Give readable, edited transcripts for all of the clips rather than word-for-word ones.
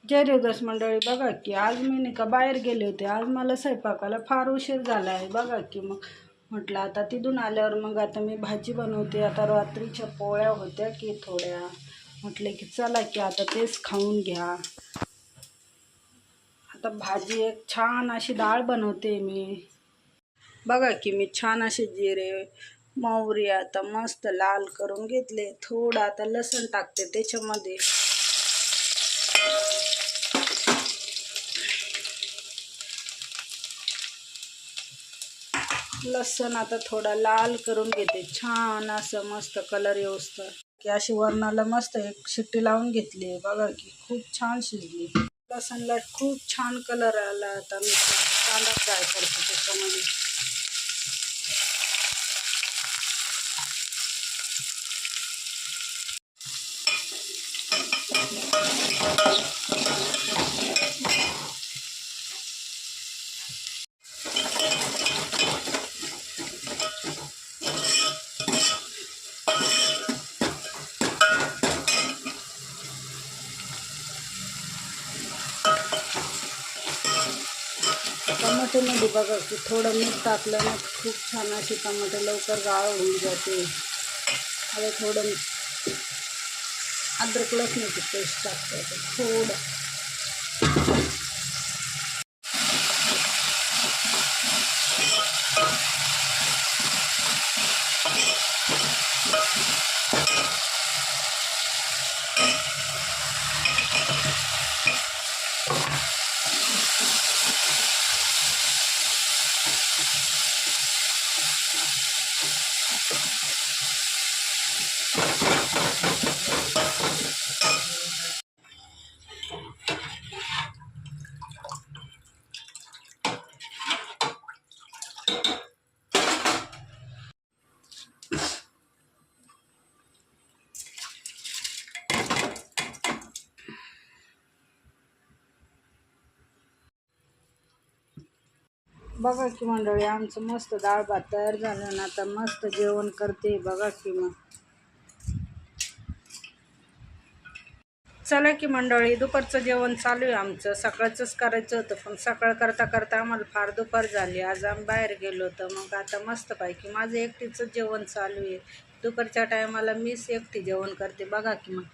जय देवदास मंडळी, बघा की आज मी नाही का बाहेर गेले होते. आज मला स्वयंपाकाला फार उशीर झाला आहे. बघा की मग म्हटलं आता तिथून आल्यावर मग आता मी भाजी बनवते. आता रात्रीच्या पोळ्या होत्या की थोड्या, म्हटले की चला की आता तेच खाऊन घ्या. आता भाजी एक छान अशी डाळ बनवते मी. बघा की मी छान असे जिरे मोहरी आता मस्त लाल करून घेतले. थोडं आता लसूण टाकते त्याच्यामध्ये. लसूण आता थोडा लाल करून घेते, छान असं मस्त कलर येऊस्तर की अशी वरणाला मस्त एक शिट्टी लावून घेतली. बघा की खूप छान शिजली. लसणला खूप छान कलर आला. आता मी कांदा फ्राय करते त्याच्यामध्ये. टमाट्यामध्ये बघा की थोडं मीठ टाकलं ना खूप छान अशी टमाटे लवकर गाळ होऊन जाते. आता थोडं अद्रक लसणाची पेस्ट टाकते थोडं. बघा की मंडळी आमचं मस्त डाळ भात तयार झालं ना. आता मस्त जेवण करते. बघा की मग चला की मंडळी, दुपारचं जेवण चालू आहे आमचं. सकाळचंच करायचं होतं पण सकाळ करता करता आम्हाला फार दुपार झाली. आज आम्ही बाहेर गेलो होतो. मग आता मस्तपैकी माझं एकटीचं जेवण चालू आहे. दुपारच्या टायमाला मीच एकटी जेवण करते. बघा की मग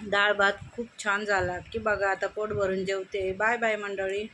डाळ भात खूप छान झाला की बघा. आता पोट भरून जेवते. बाय बाय मंडळी.